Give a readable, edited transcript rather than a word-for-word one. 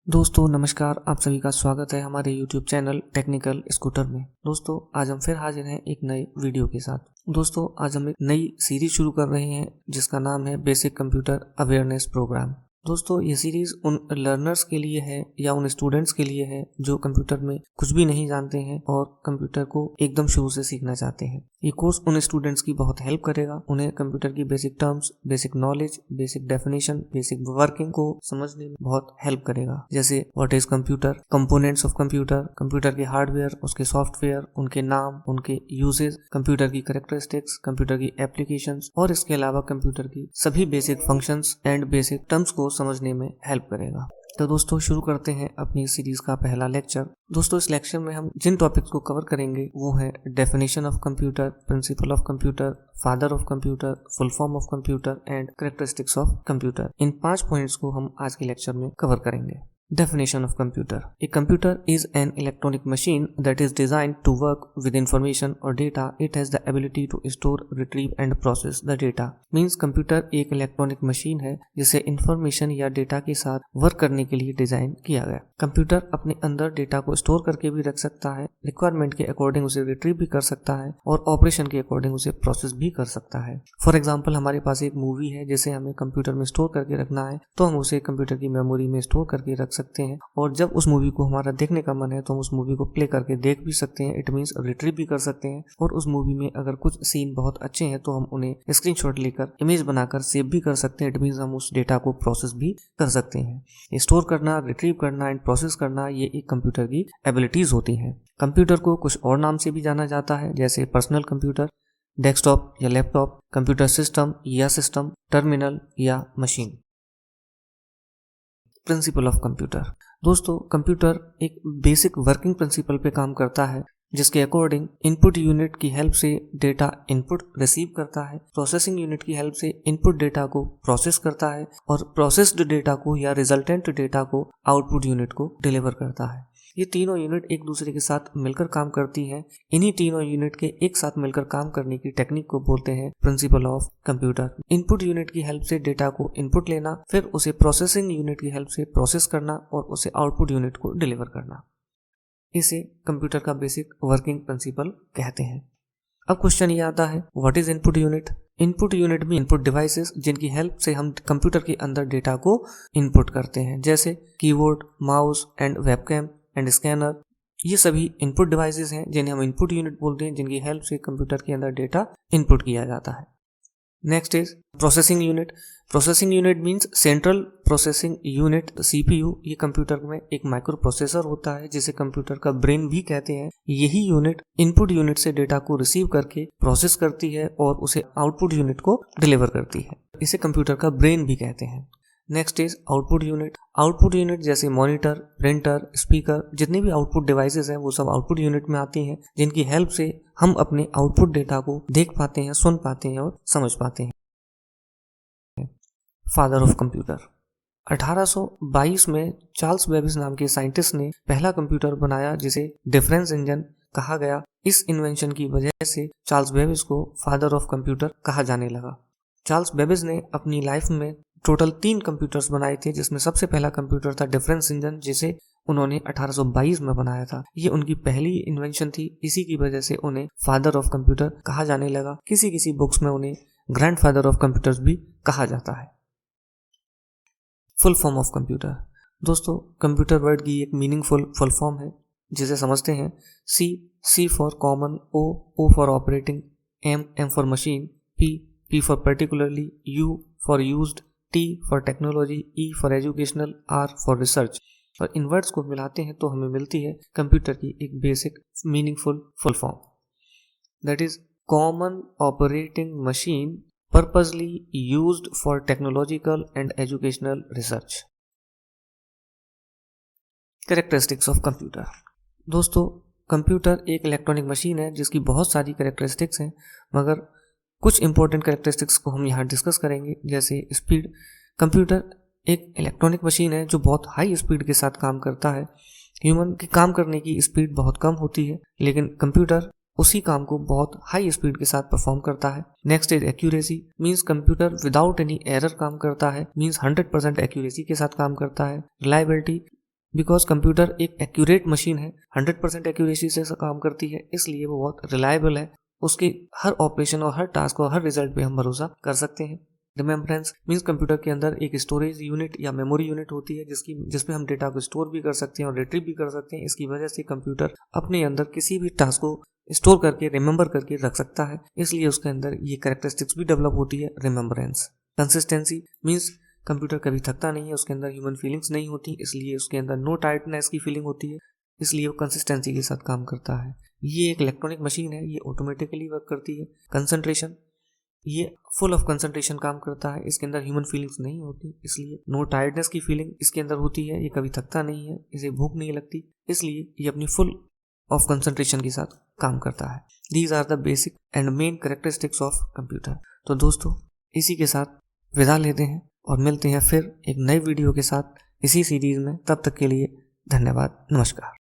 दोस्तों नमस्कार, आप सभी का स्वागत है हमारे YouTube चैनल टेक्निकल स्कूटर में। दोस्तों आज हम फिर हाजिर हैं एक नए वीडियो के साथ। दोस्तों आज हम एक नई सीरीज शुरू कर रहे हैं जिसका नाम है बेसिक कंप्यूटर अवेयरनेस प्रोग्राम। दोस्तों ये सीरीज उन लर्नर्स के लिए है या उन स्टूडेंट्स के लिए है जो कंप्यूटर में कुछ भी नहीं जानते हैं और कंप्यूटर को एकदम शुरू से सीखना चाहते हैं। ये कोर्स उन स्टूडेंट्स की बहुत हेल्प करेगा, उन्हें कंप्यूटर की basic terms, basic knowledge, basic definition, basic working को समझने में बहुत हेल्प करेगा। जैसे what is computer, components of computer, computer के हार्डवेयर, उसके सॉफ्टवेयर, उनके नाम, उनके यूजेस, कंप्यूटर की कैरेक्टरिस्टिक्स, कंप्यूटर की एप्लीकेशंस और इसके अलावा कंप्यूटर की सभी basic functions and basic terms को समझने में हेल्प करेगा। तो दोस्तों शुरू करते हैं अपनी सीरीज का पहला लेक्चर। दोस्तों इस लेक्चर में हम जिन टॉपिक्स को कवर करेंगे वो है definition of computer, principle of computer, father of computer, full form of computer and characteristics of computer. In 5 points को हम आज के लेक्चर में कवर करेंगे। Definition of computer. A computer is an electronic machine that is designed to work with information or data. It has the ability to store, retrieve and process the data. Means computer एक electronic machine है जिसे information या data के साथ work करने के लिए design किया गया। कंप्यूटर अपने अंदर डेटा को स्टोर करके भी रख सकता है, रिक्वायरमेंट के अकॉर्डिंग उसे रिट्रीव भी कर सकता है और ऑपरेशन के अकॉर्डिंग उसे प्रोसेस भी कर सकता है। फॉर एग्जाम्पल हमारे पास एक मूवी है जिसे हमें कंप्यूटर में स्टोर करके रखना है तो हम उसे कंप्यूटर की मेमोरी में स्टोर करके रख सकते हैं और जब उस मूवी को हमारा देखने का मन है तो हम उस मूवी को प्ले करके देख भी सकते हैं। इट मींस रिट्रीव भी कर सकते हैं और उस मूवी में अगर कुछ सीन बहुत अच्छे हैं तो हम उन्हें स्क्रीनशॉट लेकर इमेज बनाकर सेव भी कर सकते हैं। इट मींस हम उस डेटा को प्रोसेस भी कर सकते हैं। स्टोर करना, रिट्रीव करना एंड प्रोसेस करना ये एक कंप्यूटर की एबिलिटीज होती हैं। कंप्यूटर को कुछ और नाम से भी जाना जाता है जैसे पर्सनल कंप्यूटर, डेस्कटॉप या लैपटॉप, कंप्यूटर सिस्टम या सिस्टम, टर्मिनल या मशीन। Principle of computer. दोस्तों कंप्यूटर एक बेसिक वर्किंग प्रिंसिपल पे काम करता है जिसके अकॉर्डिंग इनपुट यूनिट की हेल्प से डेटा इनपुट रिसीव करता है, प्रोसेसिंग यूनिट की हेल्प से इनपुट डेटा को प्रोसेस करता है और प्रोसेस्ड डेटा को या रिजल्टेंट डेटा को आउटपुट यूनिट को डिलीवर करता है। ये तीनों यूनिट एक दूसरे के साथ मिलकर काम करती हैं। इन्हीं तीनों यूनिट के एक साथ मिलकर काम करने की टेक्निक को बोलते हैं principle of computer. Input unit की हेल्प से डेटा को इनपुट लेना, फिर उसे प्रोसेसिंग यूनिट की हेल्प से प्रोसेस करना और उसे आउटपुट यूनिट को डिलीवर करना, इसे कंप्यूटर का बेसिक वर्किंग प्रिंसिपल कहते हैं। अब क्वेश्चन ये आता है what is input unit. Input unit में इनपुट डिवाइसेस जिनकी हेल्प से हम कंप्यूटर के अंदर डेटा को इनपुट करते हैं जैसे keyboard, mouse and webcam and scanner. ये सभी इनपुट डिवाइसेस हैं जिन्हें हम इनपुट यूनिट बोलते हैं, जिनकी हेल्प से कंप्यूटर के अंदर डेटा इनपुट किया जाता है। Next is processing unit. Processing unit means central processing unit, CPU. ये कंप्यूटर में एक माइक्रो प्रोसेसर होता है जिसे कंप्यूटर का ब्रेन भी कहते हैं। यही यूनिट इनपुट यूनिट से डेटा को रिसीव करके प्रोसेस करती है और उसे आउटपुट यूनिट को डिलीवर करती है। इसे कंप्यूटर का ब्रेन भी कहते हैं। Next is output unit. Output unit जैसे मॉनिटर, प्रिंटर, स्पीकर, जितने भी आउटपुट डिवाइसेस हैं वो सब आउटपुट यूनिट में आती हैं, जिनकी हेल्प से हम अपने आउटपुट डेटा को देख पाते हैं, सुन पाते हैं और समझ पाते हैं। Father of computer. 1822 में चार्ल्स बेबेज नाम के साइंटिस्ट ने पहला कंप्यूटर बनाया जिसे डिफरेंस इंजन कहा गया। इस इन्वेंशन की वजह से चार्ल्स बेबेज को फादर ऑफ कंप्यूटर कहा जाने लगा। चार्ल्स बेबेज ने अपनी लाइफ में टोटल 3 कंप्यूटर्स बनाए थे, जिसमें सबसे पहला कंप्यूटर था डिफरेंस इंजन जिसे उन्होंने 1822 में बनाया था। ये उनकी पहली इन्वेंशन थी, इसी की वजह से उन्हें फादर ऑफ कंप्यूटर कहा जाने लगा। किसी किसी बुक्स में उन्हें ग्रैंडफादर ऑफ कंप्यूटर्स भी कहा जाता है। Full form of computer. दोस्तों कंप्यूटर वर्ड की एक मीनिंगफुल फुल फॉर्म है जिसे समझते हैं। C for common, O for operating, M for machine, P for particularly, U for used, T for technology, E for educational, R for research. और इन words को मिलाते हैं तो हमें मिलती है कंप्यूटर की एक basic meaningful full form, that is common operating machine purposely used for technological and educational research. Characteristics of computer. दोस्तों कंप्यूटर एक इलेक्ट्रॉनिक मशीन है जिसकी बहुत सारी कैरेक्टरिस्टिक्स हैं, मगर कुछ इंपॉर्टेंट कैरेक्टरिस्टिक्स को हम यहाँ डिस्कस करेंगे। जैसे स्पीड। कंप्यूटर एक इलेक्ट्रॉनिक मशीन है जो बहुत हाई स्पीड के साथ काम करता है। ह्यूमन की काम करने की स्पीड बहुत कम होती है, लेकिन कंप्यूटर उसी काम को बहुत हाई स्पीड के साथ परफॉर्म करता है। Next is accuracy. Means computer without any error काम करता है, मींस 100% एक्यूरेसी के साथ काम करता है। रिलायबिलिटी। बिकॉज कंप्यूटर एक एक्यूरेट मशीन है, 100% एक्यूरेसी से काम करती है, इसलिए वो बहुत रिलायबल है। उसके हर ऑपरेशन और हर टास्क और हर रिजल्ट पे हम भरोसा कर सकते हैं। रिमेम्बरेंस मीन्स कंप्यूटर के अंदर एक स्टोरेज यूनिट या मेमोरी यूनिट होती है जिसमें हम डेटा को स्टोर भी कर सकते हैं और रिट्रीव भी कर सकते हैं। इसकी वजह से कंप्यूटर अपने अंदर किसी भी टास्क को स्टोर करके रिमेंबर करके रख सकता है, इसलिए उसके अंदर ये कैरेक्टरिस्टिक्स भी डेवलप होती है, रिमेम्बरेंस। कंसिस्टेंसी मीन्स कंप्यूटर कभी थकता नहीं है, उसके अंदर ह्यूमन फीलिंग्स नहीं होती, इसलिए उसके अंदर नो टायर्डनेस की फीलिंग होती है, इसलिए वो कंसिस्टेंसी के साथ काम करता है। ये एक इलेक्ट्रॉनिक मशीन है, ये ऑटोमेटिकली वर्क करती है। कंसंट्रेशन, ये फुल ऑफ कंसंट्रेशन काम करता है, इसके अंदर ह्यूमन फीलिंग्स नहीं होती, इसलिए नो टायर्डनेस की फीलिंग इसके अंदर होती है। ये कभी थकता नहीं है, इसे भूख नहीं लगती, इसलिए ये अपनी फुल ऑफ कंसंट्रेशन के साथ काम करता है। These are the basic and main characteristics of computer. तो दोस्तों, इसी के साथ विदा लेते हैं और मिलते हैं फिर एक नए वीडियो के साथ इसी सीरीज में। तब तक के लिए धन्यवाद, नमस्कार।